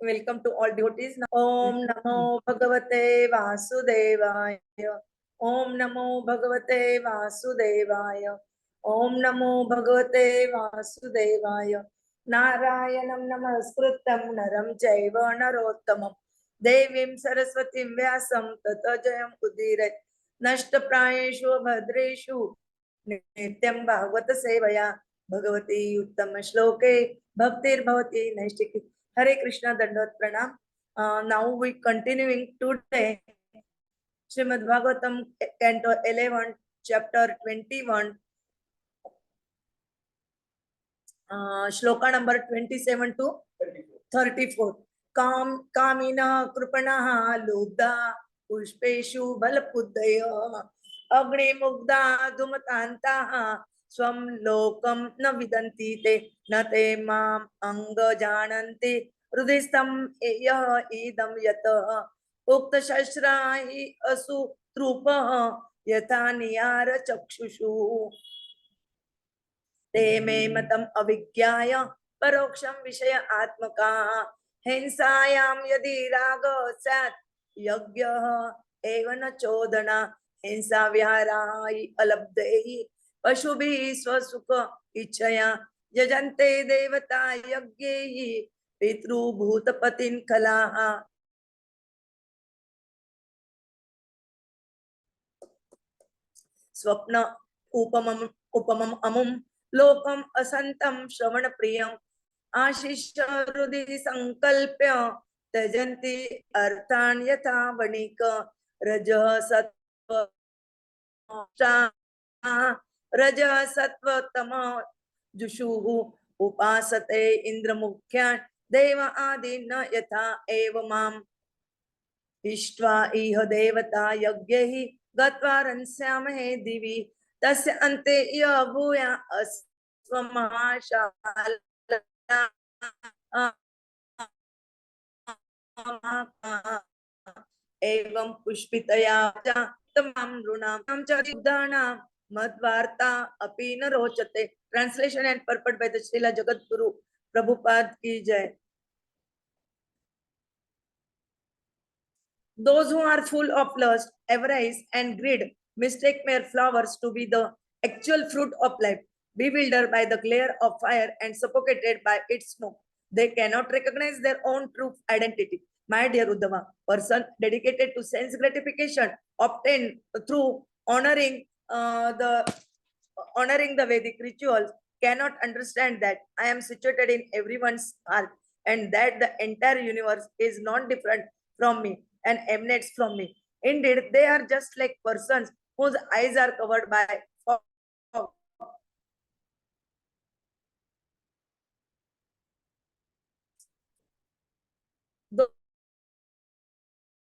welcome to all devotees. Om Namo Bhagavate Vasudevaya. Om Namo Bhagavate Vasudevaya. Om Namo Bhagavate Vasudevaya. Narayanam Namaskritam Naram Jaiva Narottamam Devim Saraswatim Vyasam Tata Jayam Udirat Nashtaprayeshu Bhadreshu Nityam Bhagavata Sevaya Bhagavati Uttama Shloke Bhaktir Bhavati Naishtiki. Hare Krishna, Dandot Pranam. Now we continuing today Srimad Bhagwatam, Canto 11, Chapter 21, Shloka number 27 to 34. Kamina Krupanaha Lubda Pushpeshu Balapuddaya Agni Mugda Dumatantaha Swam Lokam Na Vidanti Te Nate Mam Anga Jananti Rudistam Eya Idam Yata Ukta Shashrahi Asu Trupa Yatha Niyara Chakshushu ते मे मतम अविज्ञाय परोक्षम विषय आत्मका हिंसायाम यदि राग सत् यज्ञः एव न चोदना हिंसा विहाराय अलब्धैः पशुभिः स्वसुख इच्छया यजन्ते देवता यज्ञैः पितृभूतपतिं खलाः स्वप्न उपमम अमुम लोकम असंतम श्रवण प्रियम आशिष्य हृदि संकल्प्य त्यजन्ति अर्थान यथा वणिक रजः सत्व तम जुषुः उपासते इंद्रमुख्यान् देव आदि न यथा एव माम इष्ट्वा इह देवता यज्ञैः गत्वा रंस्यामहे दिवि तस्य अन्ते य भूया अस्वमहाशाल एवं पुष्पितया तमाम नृणां च युद्धानां मद्वार्ता अपि न रोचते. Translation and purport by the Srila Jagadguru Prabhupada ki jai. Those who are full of lust, avarice, and greed mistake mere flowers to be the actual fruit of life, bewildered by the glare of fire and suffocated by its smoke. They cannot recognize their own true identity. My dear Uddhava, person dedicated to sense gratification obtained through honoring the Vedic rituals cannot understand that I am situated in everyone's heart and that the entire universe is not different from me and emanates from me. Indeed, they are just like persons whose eyes are covered by fog.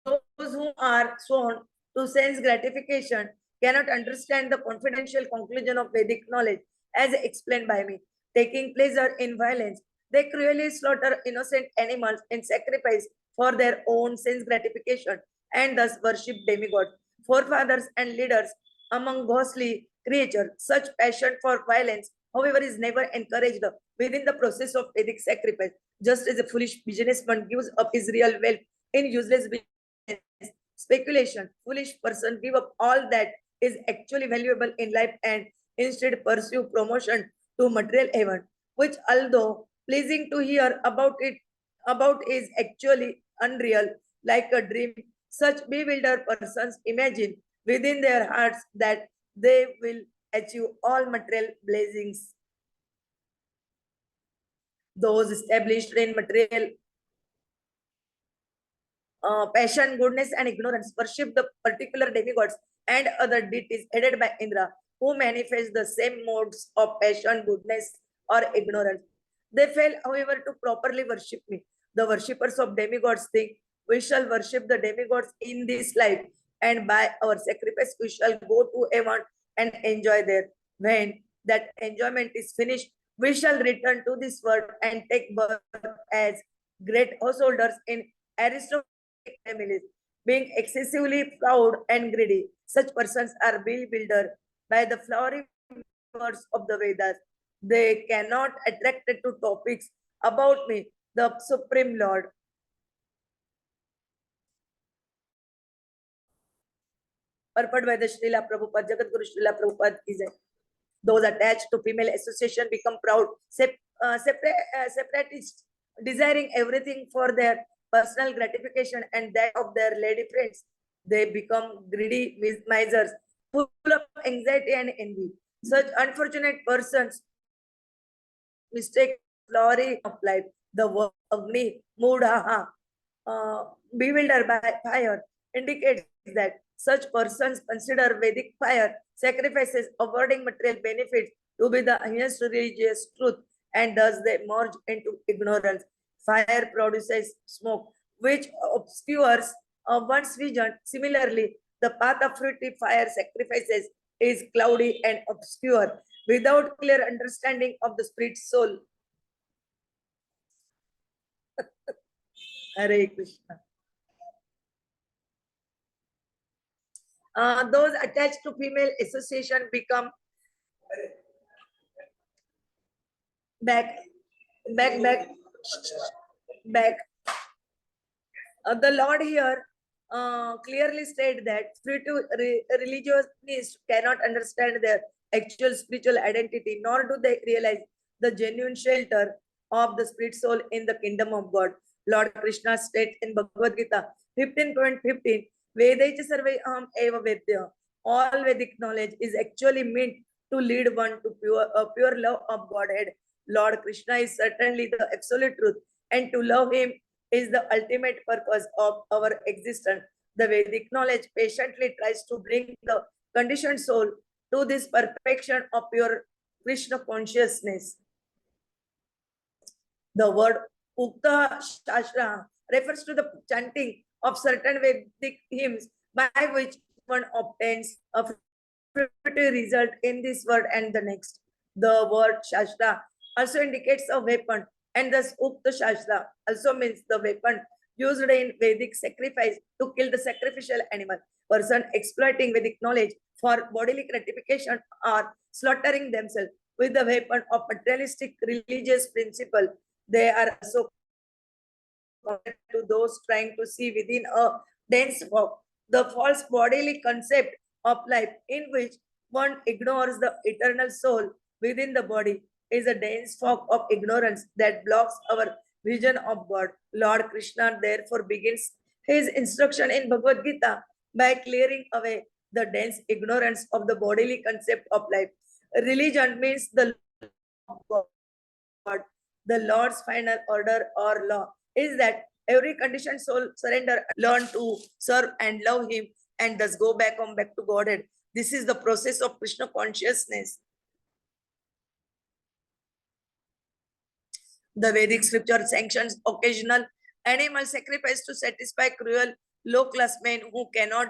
Those who are sworn to sense gratification cannot understand the confidential conclusion of Vedic knowledge as explained by me. Taking pleasure in violence, they cruelly slaughter innocent animals in sacrifice for their own sense gratification and thus worship demigods, forefathers and leaders among ghostly creatures. Such passion for violence, however, is never encouraged within the process of Vedic sacrifice, just as a foolish businessman gives up his real wealth in useless business. Speculation. Foolish person give up all that is actually valuable in life and instead pursue promotion to material heaven, which although pleasing to hear about is actually unreal, like a dream. Such bewildered persons imagine within their hearts that they will achieve all material blessings. Those established in material passion, goodness, and ignorance worship the particular demigods and other deities headed by Indra, who manifest the same modes of passion, goodness, or ignorance. They fail, however, to properly worship me. The worshippers of demigods think we shall worship the demigods in this life, and by our sacrifice we shall go to heaven and enjoy there. When that enjoyment is finished, we shall return to this world and take birth as great householders in aristocratic families. Being excessively proud and greedy, such persons are bewildered by the flowery words of the Vedas. They cannot attract to topics about me, the Supreme Lord. purport by the Srila Prabhupada, Jagadguru Srila Prabhupada is it. Those attached to female association become proud, separatists, desiring everything for their personal gratification and that of their lady friends. They become greedy misers, full of anxiety and envy. Such unfortunate persons mistake glory of life. The word Agni, Mudha, bewildered by fire, indicates that such persons consider Vedic fire sacrifices awarding material benefits to be the highest religious truth, and thus they merge into ignorance. Fire produces smoke, which obscures one's vision. Similarly, the path of fruity fire sacrifices is cloudy and obscure, without clear understanding of the spirit soul. Hare Krishna. Those attached to female association become back. The Lord here clearly stated that spiritual religionists cannot understand their actual spiritual identity, nor do they realize the genuine shelter of the spirit soul in the kingdom of God. Lord Krishna states in Bhagavad Gita 15.15, Vedaicha sarve aham eva vedya. All Vedic knowledge is actually meant to lead one to pure love of Godhead. Lord Krishna is certainly the absolute truth, and to love him is the ultimate purpose of our existence. The Vedic knowledge patiently tries to bring the conditioned soul to this perfection of pure Krishna consciousness. The word Ukta Shastra refers to the chanting of certain Vedic hymns by which one obtains a fruitful result in this world and the next. The word Shastra also indicates a weapon, and thus Ukta Shastra also means the weapon used in Vedic sacrifice to kill the sacrificial animal. Person exploiting Vedic knowledge for bodily gratification are slaughtering themselves with the weapon of materialistic religious principle. They are also compared to those trying to see within a dense fog the false bodily concept of life, in which one ignores the eternal soul within the body, is a dense fog of ignorance that blocks our vision of God. Lord Krishna therefore begins his instruction in Bhagavad Gita by clearing away the dense ignorance of the bodily concept of life. Religion means the law of God. The Lord's final order or law is that every conditioned soul surrender, learn to serve and love him, and thus go back to Godhead. This is the process of Krishna consciousness. The Vedic scripture sanctions occasional animal sacrifice to satisfy cruel low-class men who cannot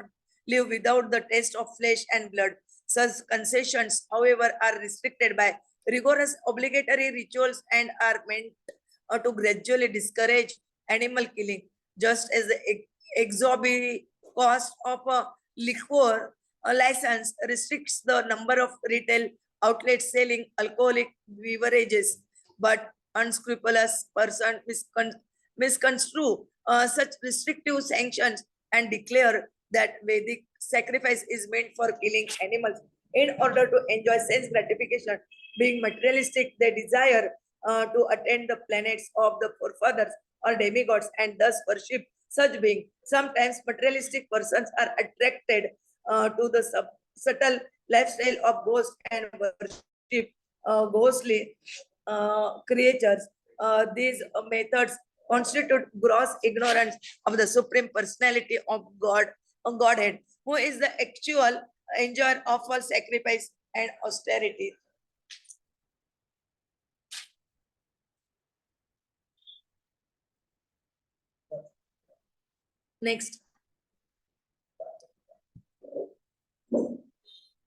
live without the taste of flesh and blood. Such concessions, however, are restricted by rigorous obligatory rituals and are meant to gradually discourage animal killing. Just as the exorbitant cost of a liquor license restricts the number of retail outlets selling alcoholic beverages, but unscrupulous person misconstrue such restrictive sanctions and declare that Vedic sacrifice is meant for killing animals in order to enjoy sense gratification. Being materialistic, they desire to attend the planets of the forefathers or demigods and thus worship such being. Sometimes materialistic persons are attracted to the subtle lifestyle of ghosts and worship ghostly creatures. These methods constitute gross ignorance of the supreme personality of Godhead, who is the actual enjoyer of all sacrifice and austerity. Next.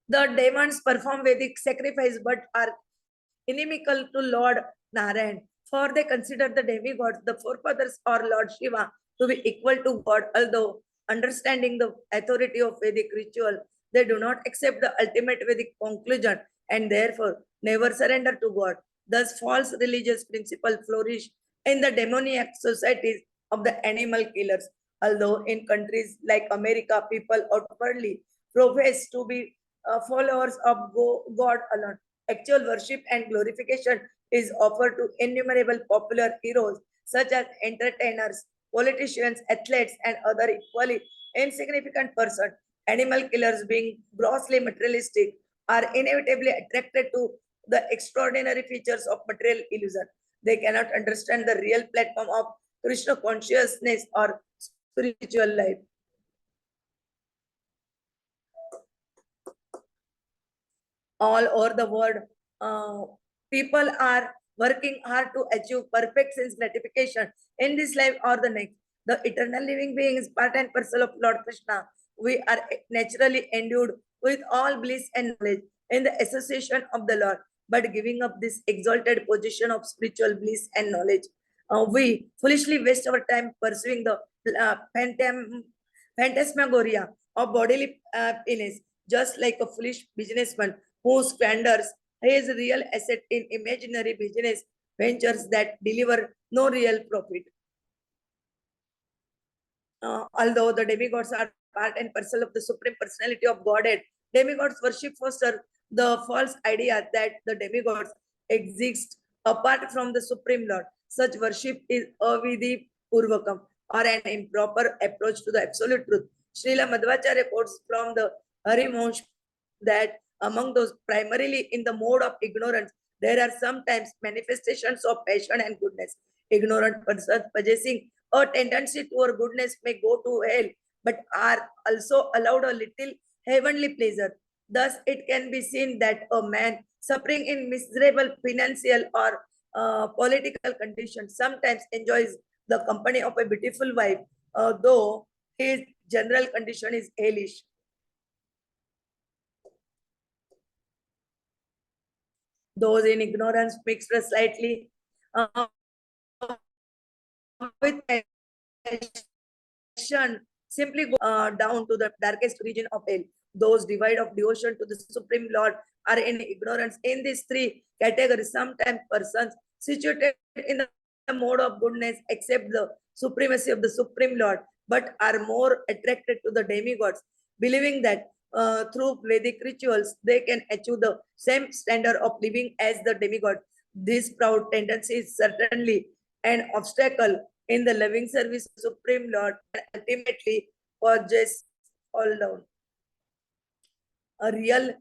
The demons perform Vedic sacrifice but are inimical to Lord Narayan, for they consider the demigods, the forefathers, or Lord Shiva to be equal to God. Although understanding the authority of Vedic ritual, they do not accept the ultimate Vedic conclusion and therefore never surrender to God. Thus, false religious principles flourish in the demoniac societies of the animal killers. Although in countries like America, people outwardly profess to be followers of God alone. Actual worship and glorification is offered to innumerable popular heroes such as entertainers, politicians, athletes, and other equally insignificant persons. Animal killers, being grossly materialistic, are inevitably attracted to the extraordinary features of material illusion. They cannot understand the real platform of Krishna consciousness or spiritual life. All over the world, people are working hard to achieve perfect sense gratification in this life or the next. The eternal living being is part and parcel of Lord Krishna. We are naturally endued with all bliss and knowledge in the association of the Lord, but giving up this exalted position of spiritual bliss and knowledge, we foolishly waste our time pursuing the phantasmagoria of bodily happiness, just like a foolish businessman who squanders his real asset in imaginary business ventures that deliver no real profit. Although the demigods are part and parcel of the Supreme Personality of Godhead, demigods worship foster the false idea that the demigods exist apart from the Supreme Lord. Such worship is avidhi purvakam, or an improper approach to the absolute truth. Srila Madhvacharya quotes from the Harivansh that among those primarily in the mode of ignorance, there are sometimes manifestations of passion and goodness. Ignorant persons possessing a tendency toward goodness may go to hell, but are also allowed a little heavenly pleasure. Thus, it can be seen that a man suffering in miserable financial or political conditions sometimes enjoys the company of a beautiful wife, though his general condition is hellish. Those in ignorance mixed slightly with passion simply go down to the darkest region of hell. Those devoid of devotion to the Supreme Lord are in ignorance. In these three categories, sometimes persons situated in the mode of goodness accept the supremacy of the Supreme Lord, but are more attracted to the demigods, believing that through Vedic rituals they can achieve the same standard of living as the demigod. This proud tendency is certainly an obstacle in the loving service of Supreme Lord and ultimately causes fall down. A real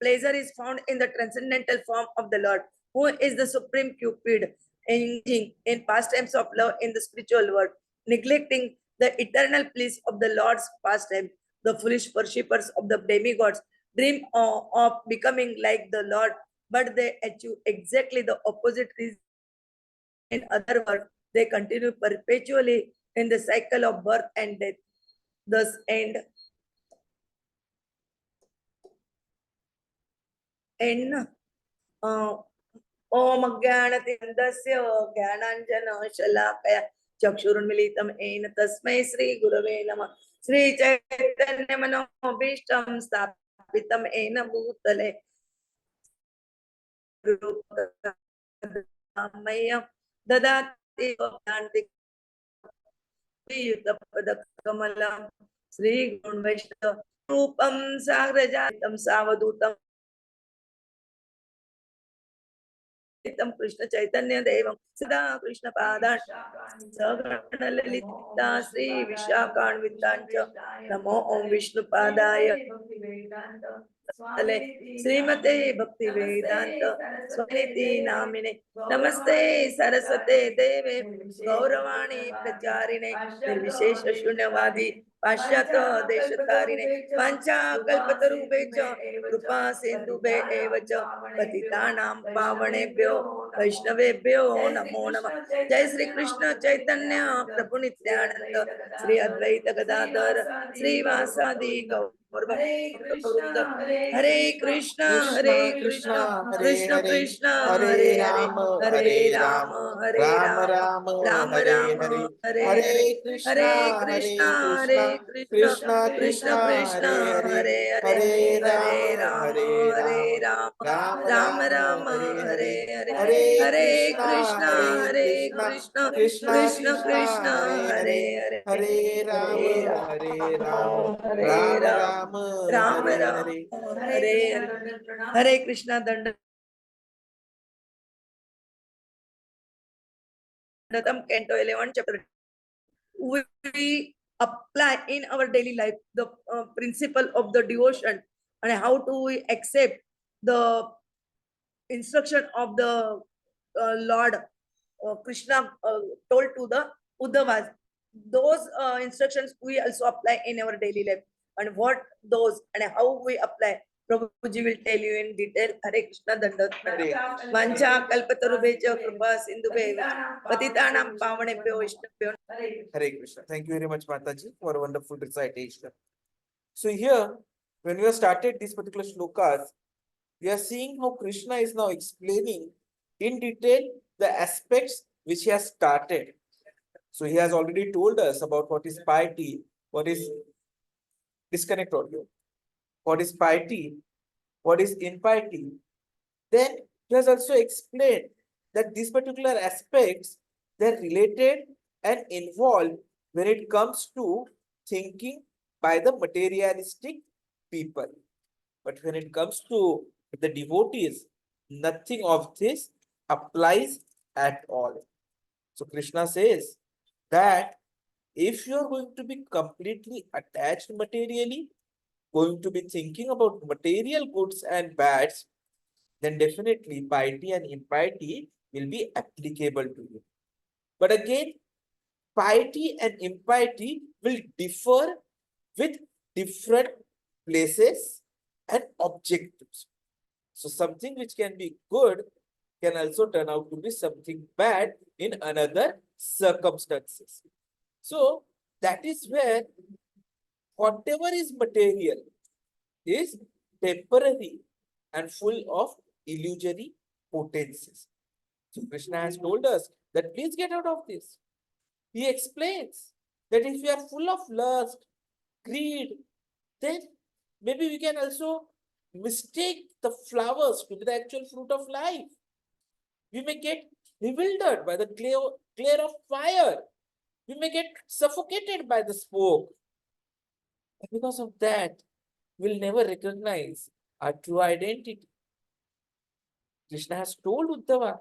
pleasure is found in the transcendental form of the Lord, who is the supreme Cupid, engaging in pastimes of love in the spiritual world, neglecting the eternal bliss of the Lord's pastime. The foolish worshippers of the demigods dream of becoming like the Lord, but they achieve exactly the opposite reason. In other words, they continue perpetually in the cycle of birth and death. Thus end ओम अज्ञानतिमिरन्धस्य ज्ञानाञ्जनशलाकया चक्षुरुन्मीलितं येन तस्मै श्रीगुरवे नमः। श्रीचैतन्यमनोभीष्टं स्थापितं येन भूतले मह्यं ददाति युतपदकमलं श्रीगुणवैष्णव रूपं साग्रजातं सावधूतं कृष्ण चैतन्य देवं सदा कृष्ण पादान् सगण ललिता श्री विशाखान्वितांच नमो ओम विष्णु पादाय श्रीमते भक्ति वेदांत स्वामिति नामिने नमस्ते सरस्वते देवे गौरवाणी प्रचारिणे निर्विशेष शून्यवादी पाश्चात्य देशतारिणे पंचाकल्पतरुभ्ये च कृपा सिन्धुभ्ये एव च पतितानां पावनेभ्यो वैष्णवेभ्यो नमो नमः। जय श्री कृष्ण चैतन्य प्रभु नित्यानंद श्री अद्वैत गदाधर श्रीवासादि गौर वृंद। हरे कृष्ण कृष्ण कृष्ण हरे हरे राम हरे राम राम राम राम हरे राम हरे हरे हरे हरे कृष्णा हरे Krishna Krishna Krishna Krishna Hare Hare Hare Hare Hare Ram Hare Hare Ram Ram Ram Ram Ram Ram Hare Hare Hare Hare Hare Hare Krishna Krishna Krishna Krishna Krishna Krishna Hare Hare Hare Hare Hare Hare Ram Ram Hare Hare Ram Ram Ram, Ram Hare Ram, Hare. Hare Hare, Hare Krishna Dandatam Canto 11 chapter. We apply in our daily life the principle of the devotion and how do we accept the instruction of the Lord Krishna told to the Uddhavas. Those instructions we also apply in our daily life. And what those and how we apply, Prabhuji will tell you in detail. Hare Krishna Dandat. Vancha kalpatarubheja kripa sindhubhe patitanam pavanebhyo vaishnavyo. Hare Krishna. Thank you very much, Mataji, for a wonderful recitation. So here, when we have started these particular shlokas, we are seeing how Krishna is now explaining in detail the aspects which he has started. So he has already told us about what is piety, what is disconnect audio, what is piety, what is impiety. Then he has also explained that these particular aspects, they're related and involved when it comes to thinking by the materialistic people. But when it comes to the devotees, nothing of this applies at all. So Krishna says that if you are going to be completely attached materially, going to be thinking about material goods and bads, then definitely piety and impiety will be applicable to you. But again, piety and impiety will differ with different places and objectives. So something which can be good can also turn out to be something bad in another circumstances. So that is where whatever is material is temporary and full of illusory potencies. So Krishna has told us that please get out of this. He explains that if we are full of lust, greed, then maybe we can also mistake the flowers to be the actual fruit of life. We may get bewildered by the glare of fire. We may get suffocated by the smoke. And because of that, we'll never recognize our true identity. Krishna has told Uddhava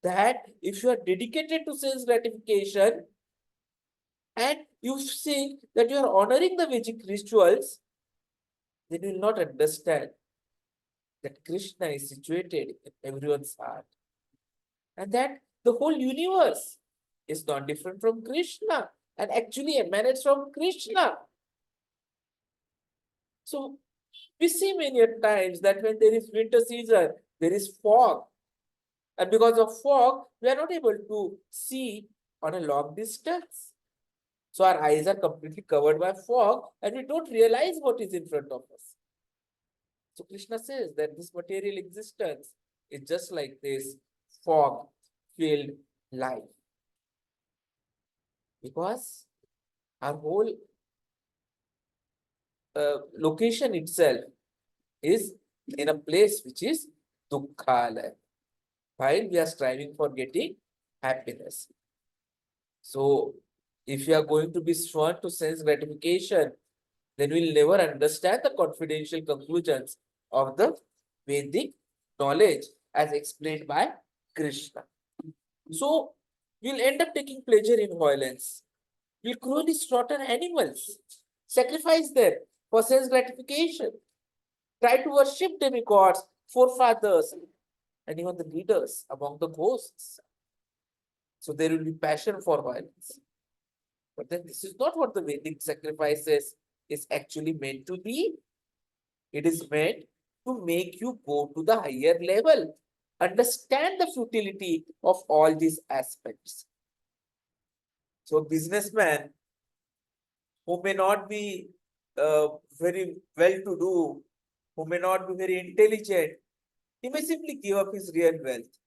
that if you are dedicated to sense gratification and you think that you are honoring the Vedic rituals, then you will not understand that Krishna is situated in everyone's heart. And that the whole universe is not different from Krishna and actually emanates from Krishna. So we see many times that when there is winter season, there is fog. And because of fog, we are not able to see on a long distance. So our eyes are completely covered by fog and we don't realize what is in front of us. So Krishna says that this material existence is just like this fog-filled life. Because our whole location itself is in a place which is dukkhalaya, while we are striving for getting happiness. So if you are going to be sworn to sense gratification, then we'll never understand the confidential conclusions of the Vedic knowledge as explained by Krishna. So we'll end up taking pleasure in violence. We'll cruelly slaughter animals, sacrifice them for sense gratification, try to worship demigods, forefathers, and even the leaders among the ghosts. So there will be passion for violence. But then this is not what the Vedic sacrifices is actually meant to be. It is meant to make you go to the higher level, understand the futility of all these aspects. So businessman who may not be very well-to-do, who may not be very intelligent, he may simply give up his real wealth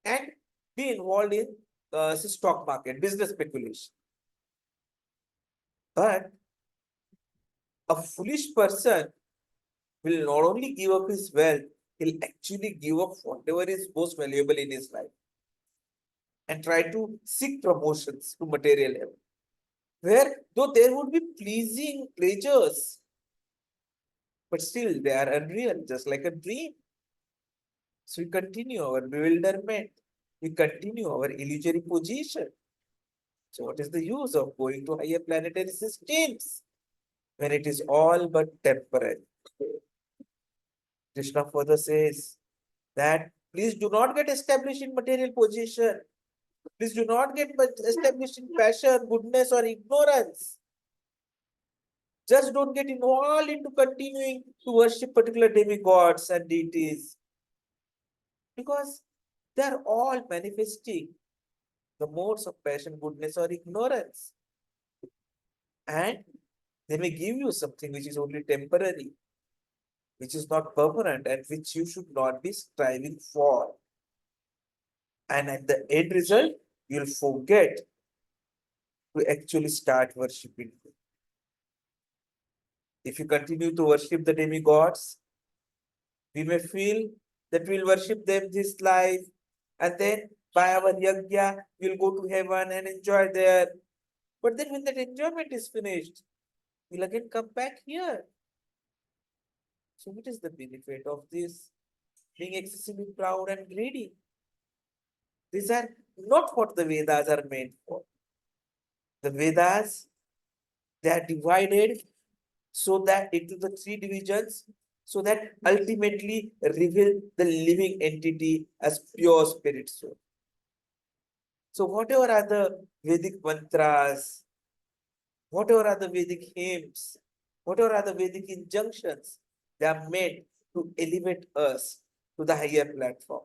and be involved in stock market, business speculation. But a foolish person will not only give up his wealth, he'll actually give up whatever is most valuable in his life and try to seek promotions to material level. where though there would be pleasing pleasures, but still they are unreal, just like a dream. So we continue our bewilderment, we continue our illusory position. So what is the use of going to higher planetary systems when it is all but temporary? Krishna further says that please do not get established in material position. Please do not get established in passion, goodness, or ignorance. Just don't get involved into continuing to worship particular demigods and deities, because they are all manifesting the modes of passion, goodness, or ignorance. And they may give you something which is only temporary, which is not permanent, and which you should not be striving for. And at the end result, you'll forget to actually start worshipping. If you continue to worship the demigods, we may feel that we'll worship them this life, and then by our yajna, we'll go to heaven and enjoy there. But then when that enjoyment is finished, we'll again come back here. So what is the benefit of this? Being excessively proud and greedy. These are not what the Vedas are meant for. The Vedas, they are divided so that into the three divisions, so that ultimately reveal the living entity as pure spirit soul. So whatever are the Vedic mantras, whatever are the Vedic hymns, whatever are the Vedic injunctions, they are meant to elevate us to the higher platform,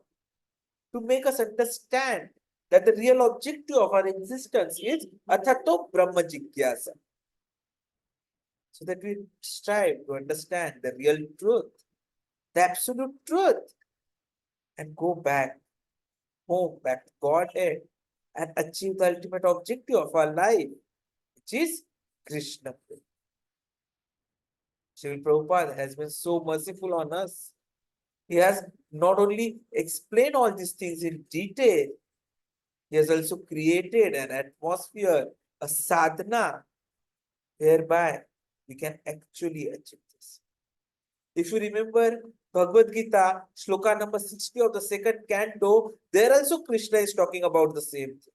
to make us understand that the real objective of our existence is Athato Brahma Jigyasa. So that we strive to understand the real truth, the absolute truth, and go back home, back to Godhead, and achieve the ultimate objective of our life, which is Krishna. Srila Prabhupada has been so merciful on us. He has not only explained all these things in detail, he has also created an atmosphere, a sadhana, whereby we can actually achieve this. If you remember Bhagavad Gita, Shloka number 60 of the second canto, there also Krishna is talking about the same thing.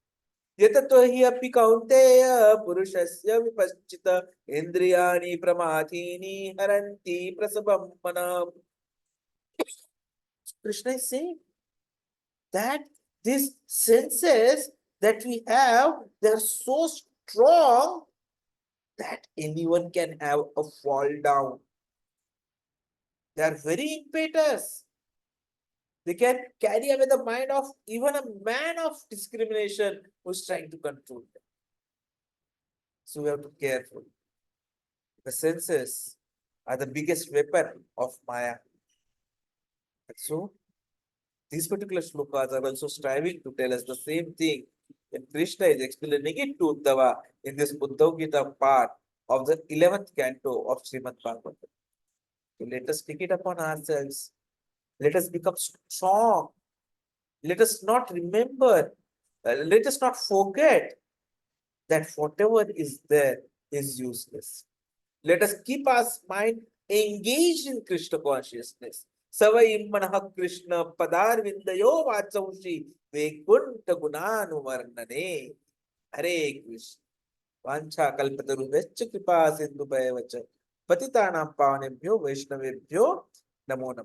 Yatato hi api kaunteya purushasya vipaschita indriyani pramathini haranti prasabam manam. Krishna is saying that these senses that we have, they're so strong that anyone can have a fall down. They are very impetuous. They can carry away the mind of even a man of discrimination who's trying to control them. So we have to be careful. The senses are the biggest weapon of Maya. And so these particular shlokas are also striving to tell us the same thing. And Krishna is explaining it to Uddhava in this Uddhav Gita part of the 11th canto of Srimad Bhagwatam. So let us take it upon ourselves. Let us become strong. Let us not remember, let us not forget that whatever is there is useless. Let us keep our mind engaged in Krishna consciousness. Savai Manaha Krishna Padar Vindayo Vachaushi Vekunta Gunanu Varnane. Hare Krishna. Vancha Kalpataru Vecha Kripa Sindhu Vacha Patitanam Pavanebhyo Vaishnavebhyo Namo Namo.